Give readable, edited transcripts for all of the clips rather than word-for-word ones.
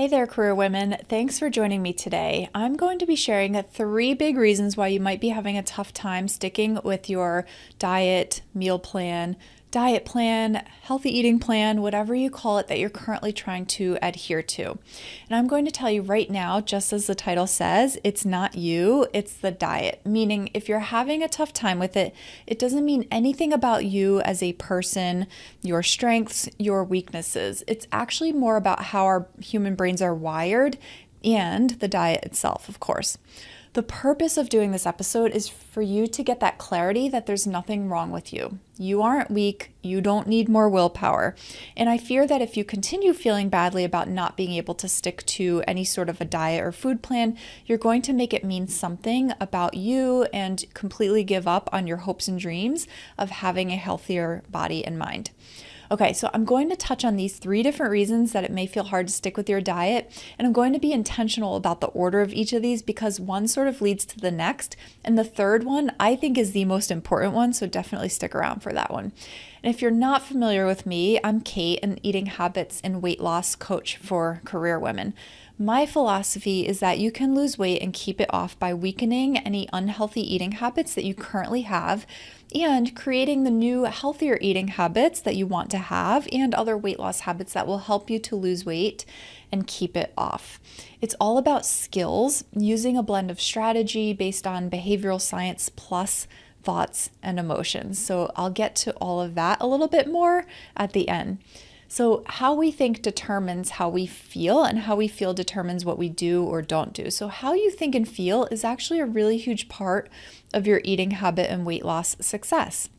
Hey there, career women. Thanks for joining me today. I'm going to be sharing 3 big reasons why you might be having a tough time sticking with your diet, meal plan, diet plan, healthy eating plan, whatever you call it that you're currently trying to adhere to. And I'm going to tell you right now, just as the title says, it's not you, it's the diet. Meaning, if you're having a tough time with it, it doesn't mean anything about you as a person, your strengths, your weaknesses. It's actually more about how our human brains are wired and the diet itself, of course. The purpose of doing this episode is for you to get that clarity that there's nothing wrong with you. You aren't weak. You don't need more willpower. And I fear that if you continue feeling badly about not being able to stick to any sort of a diet or food plan, you're going to make it mean something about you and completely give up on your hopes and dreams of having a healthier body and mind. Okay, so I'm going to touch on these 3 different reasons that it may feel hard to stick with your diet, and I'm going to be intentional about the order of each of these because one sort of leads to the next, and the third one I think is the most important one, so definitely stick around for that one. And if you're not familiar with me, I'm Kate, an eating habits and weight loss coach for career women. My philosophy is that you can lose weight and keep it off by weakening any unhealthy eating habits that you currently have and creating the new healthier eating habits that you want to have and other weight loss habits that will help you to lose weight and keep it off. It's all about skills, using a blend of strategy based on behavioral science plus thoughts and emotions. So I'll get to all of that a little bit more at the end. So how we think determines how we feel, and how we feel determines what we do or don't do. So how you think and feel is actually a really huge part of your eating habit and weight loss success.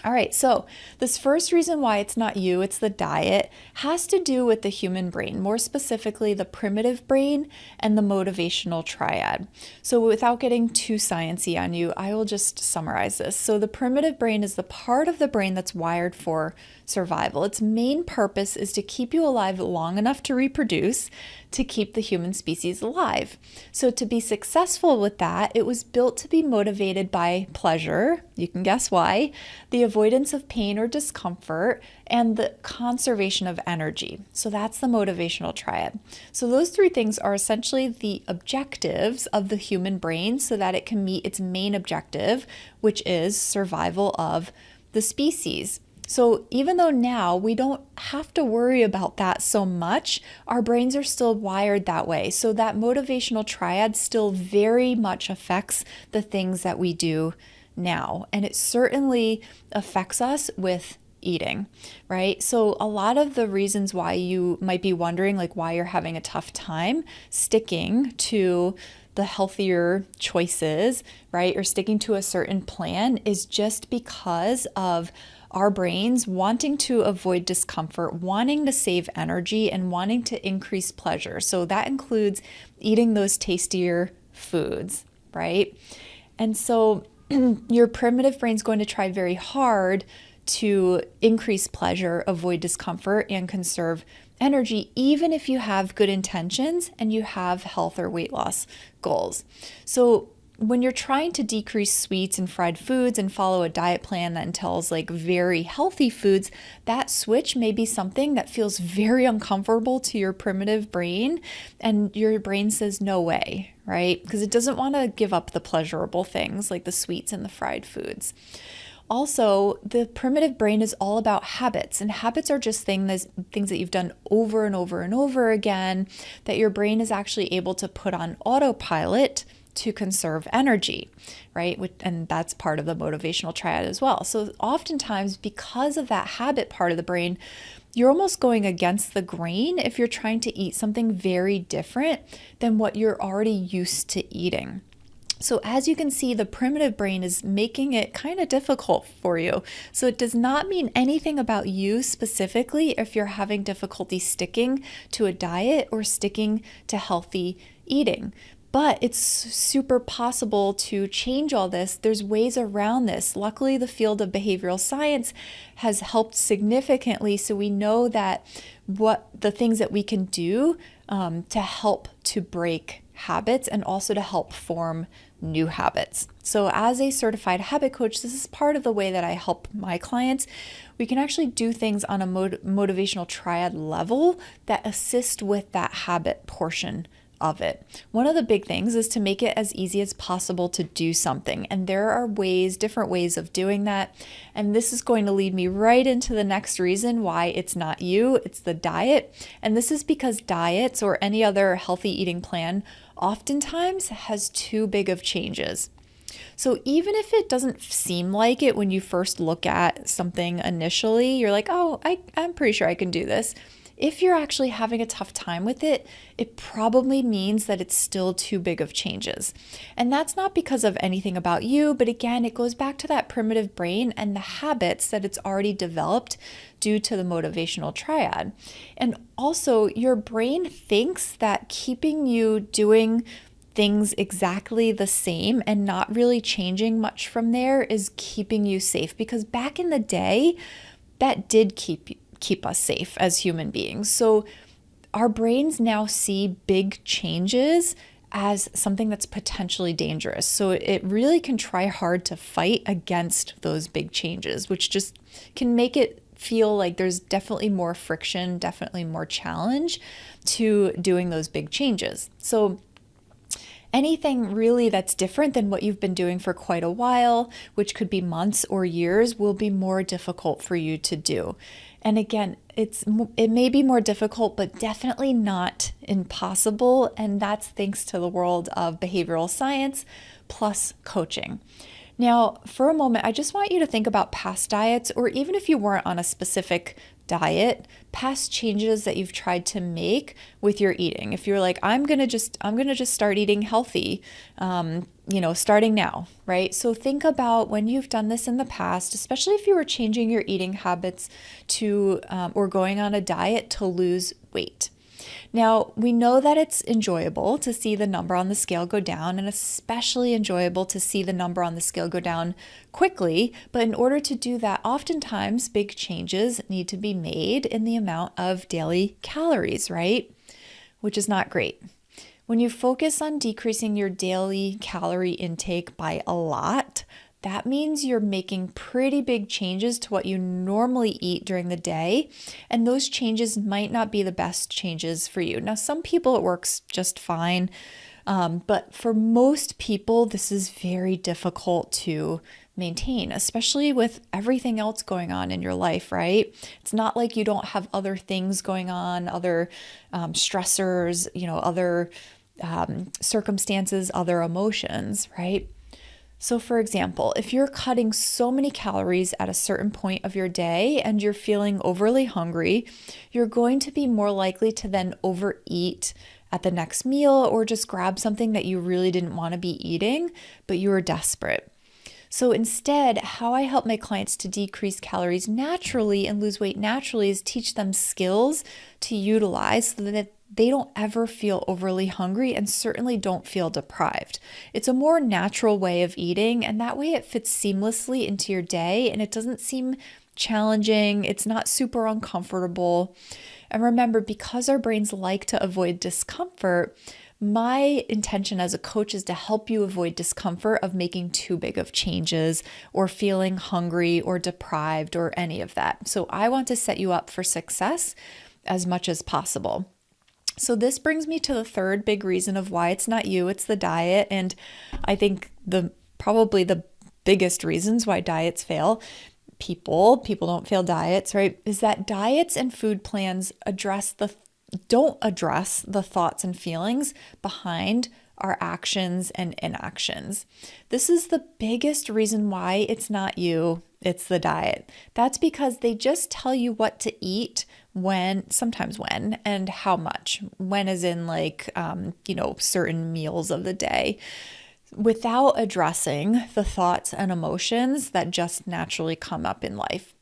All right, so this first reason why it's not you, it's the diet, has to do with the human brain, more specifically the primitive brain and the motivational triad. So without getting too sciencey on you, I will just summarize this. So the primitive brain is the part of the brain that's wired for survival. Its main purpose is to keep you alive long enough to reproduce, to keep the human species alive. So to be successful with that, it was built to be motivated by pleasure, you can guess why, the avoidance of pain or discomfort, and the conservation of energy. So that's the motivational triad. So those 3 things are essentially the objectives of the human brain so that it can meet its main objective, which is survival of the species. So even though now we don't have to worry about that so much, our brains are still wired that way. So that motivational triad still very much affects the things that we do now. And it certainly affects us with eating, right? So a lot of the reasons why you might be wondering, like why you're having a tough time sticking to the healthier choices, right? Or sticking to a certain plan is just because of our brains wanting to avoid discomfort, wanting to save energy, and wanting to increase pleasure. So that includes eating those tastier foods, right? And so your primitive brain's going to try very hard to increase pleasure, avoid discomfort, and conserve energy, even if you have good intentions and you have health or weight loss goals. So when you're trying to decrease sweets and fried foods and follow a diet plan that entails like very healthy foods, that switch may be something that feels very uncomfortable to your primitive brain, and your brain says no way, right? Because it doesn't want to give up the pleasurable things like the sweets and the fried foods. Also, the primitive brain is all about habits, and habits are just things that you've done over and over and over again that your brain is actually able to put on autopilot to conserve energy, right? And that's part of the motivational triad as well. So oftentimes, because of that habit part of the brain, you're almost going against the grain if you're trying to eat something very different than what you're already used to eating. So as you can see, the primitive brain is making it kind of difficult for you. So it does not mean anything about you specifically if you're having difficulty sticking to a diet or sticking to healthy eating. But it's super possible to change all this. There's ways around this. Luckily, the field of behavioral science has helped significantly. So we know that what the things that we can do to help to break habits and also to help form new habits. So as a certified habit coach, this is part of the way that I help my clients. We can actually do things on a motivational triad level that assist with that habit portion of it. One of the big things is to make it as easy as possible to do something. And there are different ways of doing that. And this is going to lead me right into the next reason why it's not you, it's the diet. And this is because diets or any other healthy eating plan oftentimes has too big of changes. So even if it doesn't seem like it when you first look at something initially, you're like, oh, I'm pretty sure I can do this. If you're actually having a tough time with it, it probably means that it's still too big of changes. And that's not because of anything about you, but again, it goes back to that primitive brain and the habits that it's already developed due to the motivational triad. And also, your brain thinks that keeping you doing things exactly the same and not really changing much from there is keeping you safe, because back in the day, that did keep us safe as human beings. So our brains now see big changes as something that's potentially dangerous. So it really can try hard to fight against those big changes, which just can make it feel like there's definitely more friction, definitely more challenge to doing those big changes. So anything really that's different than what you've been doing for quite a while, which could be months or years, will be more difficult for you to do. And again, it may be more difficult, but definitely not impossible. And that's thanks to the world of behavioral science plus coaching. Now, for a moment, I just want you to think about past diets, or even if you weren't on a specific diet, past changes that you've tried to make with your eating. If you're like, I'm gonna just start eating healthy, starting now, right? So think about when you've done this in the past, especially if you were changing your eating habits to or going on a diet to lose weight. Now, we know that it's enjoyable to see the number on the scale go down, and especially enjoyable to see the number on the scale go down quickly. But in order to do that, oftentimes big changes need to be made in the amount of daily calories, right? Which is not great. When you focus on decreasing your daily calorie intake by a lot, that means you're making pretty big changes to what you normally eat during the day, and those changes might not be the best changes for you. Now, some people it works just fine, but for most people, this is very difficult to maintain, especially with everything else going on in your life, right? It's not like you don't have other things going on, other stressors, other circumstances, other emotions, right? So for example, if you're cutting so many calories at a certain point of your day and you're feeling overly hungry, you're going to be more likely to then overeat at the next meal, or just grab something that you really didn't want to be eating, but you were desperate. So instead, how I help my clients to decrease calories naturally and lose weight naturally is teach them skills to utilize so that they don't ever feel overly hungry and certainly don't feel deprived. It's a more natural way of eating, and that way it fits seamlessly into your day and it doesn't seem challenging. It's not super uncomfortable. And remember, because our brains like to avoid discomfort, my intention as a coach is to help you avoid discomfort of making too big of changes or feeling hungry or deprived or any of that. So I want to set you up for success as much as possible. So this brings me to the third big reason of why it's not you, it's the diet. And I think probably the biggest reasons why diets fail, people don't fail diets, right? Is that diets and food plans don't address the thoughts and feelings behind our actions and inactions. This is the biggest reason why it's not you, it's the diet. That's because they just tell you what to eat sometimes when, and how much. When is in certain meals of the day, without addressing the thoughts and emotions that just naturally come up in life.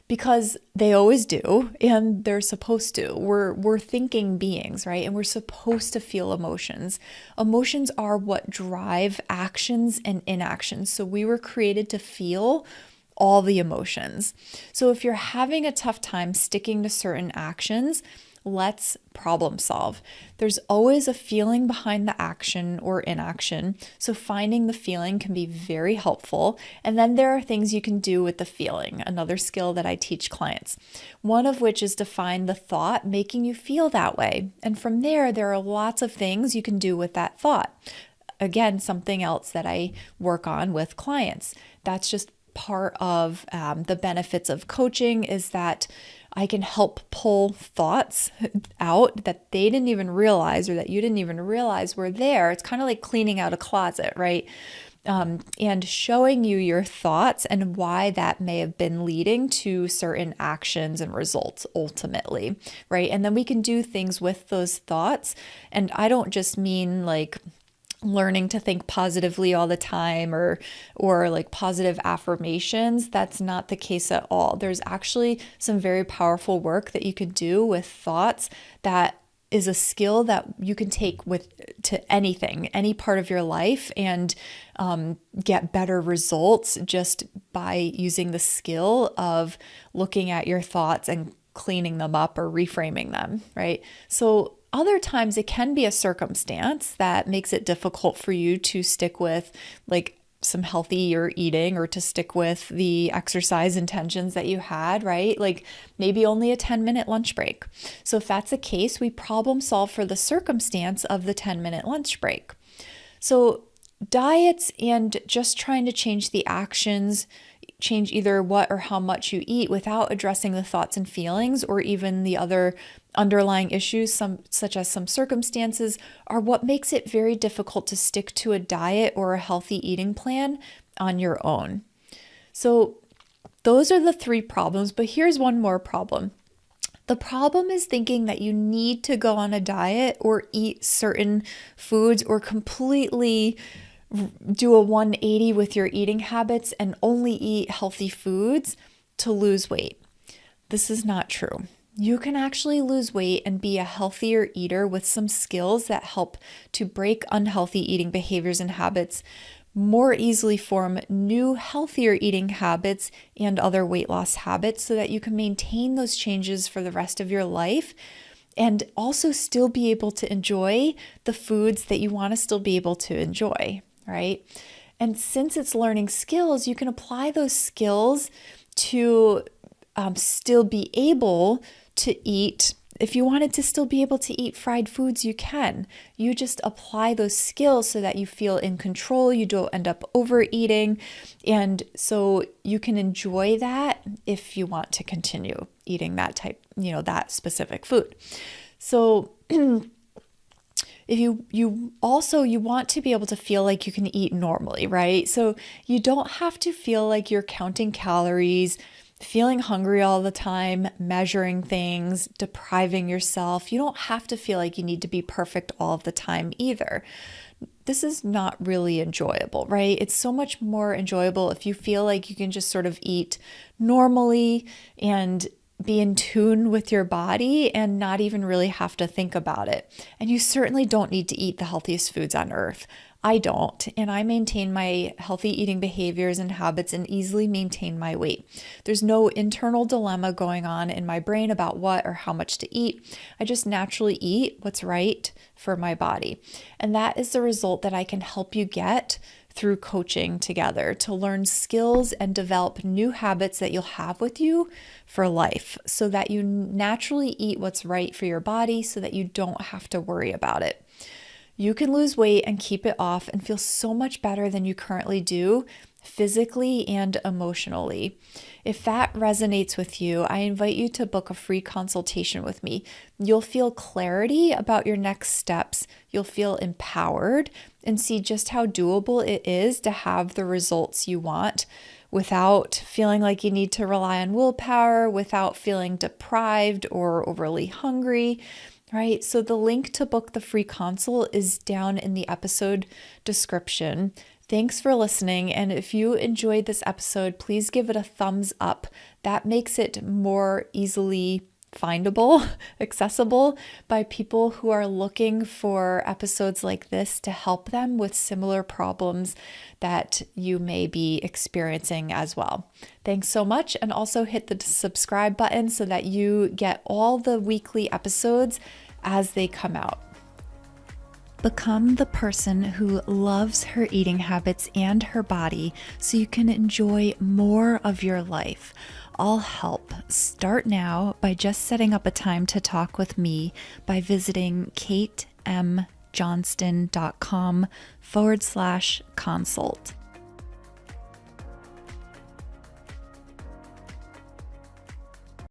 Because they always do, and they're supposed to. We're thinking beings, right? And we're supposed to feel emotions. Emotions are what drive actions and inactions. So we were created to feel all the emotions. So if you're having a tough time sticking to certain actions, Let's problem solve. There's always a feeling behind the action or inaction, so finding the feeling can be very helpful. And then there are things you can do with the feeling, another skill that I teach clients. One of which is to find the thought making you feel that way. And from there are lots of things you can do with that thought. Again, something else that I work on with clients. That's just part of the benefits of coaching, is that I can help pull thoughts out that they didn't even realize, or that you didn't even realize were there. It's kind of like cleaning out a closet, right? And showing you your thoughts and why that may have been leading to certain actions and results ultimately, right? And then we can do things with those thoughts. And I don't just mean like learning to think positively all the time or like positive affirmations. That's not the case at all. There's actually some very powerful work that you could do with thoughts that is a skill that you can take to anything, any part of your life, and get better results just by using the skill of looking at your thoughts and cleaning them up or reframing them, right? So other times it can be a circumstance that makes it difficult for you to stick with like some healthier eating, or to stick with the exercise intentions that you had, right? Like maybe only a 10-minute lunch break. So if that's the case, we problem solve for the circumstance of the 10-minute lunch break. So diets and just trying to change the actions, change either what or how much you eat without addressing the thoughts and feelings, or even the other underlying issues, such as some circumstances, are what makes it very difficult to stick to a diet or a healthy eating plan on your own. So those are the three problems, but here's one more problem. The problem is thinking that you need to go on a diet or eat certain foods or completely do a 180 with your eating habits and only eat healthy foods to lose weight. This is not true. You can actually lose weight and be a healthier eater with some skills that help to break unhealthy eating behaviors and habits, more easily form new, healthier eating habits and other weight loss habits, so that you can maintain those changes for the rest of your life and also still be able to enjoy the foods that you want to still be able to enjoy, right? And since it's learning skills, you can apply those skills to still be able to eat. If you wanted to still be able to eat fried foods, you can. You just apply those skills so that you feel in control, you don't end up overeating, and so you can enjoy that if you want to continue eating that type, that specific food. So if you want to be able to feel like you can eat normally, right? So you don't have to feel like you're counting calories, feeling hungry all the time, measuring things, depriving yourself. You don't have to feel like you need to be perfect all of the time either. This is not really enjoyable, right? It's so much more enjoyable if you feel like you can just sort of eat normally and be in tune with your body and not even really have to think about it. And you certainly don't need to eat the healthiest foods on earth. I don't, and I maintain my healthy eating behaviors and habits and easily maintain my weight. There's no internal dilemma going on in my brain about what or how much to eat. I just naturally eat what's right for my body. And that is the result that I can help you get through coaching together, to learn skills and develop new habits that you'll have with you for life, so that you naturally eat what's right for your body, so that you don't have to worry about it. You can lose weight and keep it off and feel so much better than you currently do, physically and emotionally. If that resonates with you, I invite you to book a free consultation with me. You'll feel clarity about your next steps. You'll feel empowered and see just how doable it is to have the results you want without feeling like you need to rely on willpower, without feeling deprived or overly hungry. Right, so the link to book the free consult is down in the episode description. Thanks for listening, and if you enjoyed this episode, please give it a thumbs up. That makes it more easily findable, accessible by people who are looking for episodes like this to help them with similar problems that you may be experiencing as well. Thanks so much. And also hit the subscribe button so that you get all the weekly episodes as they come out. Become the person who loves her eating habits and her body so you can enjoy more of your life. I'll help. Start now by just setting up a time to talk with me by visiting katemjohnston.com/consult.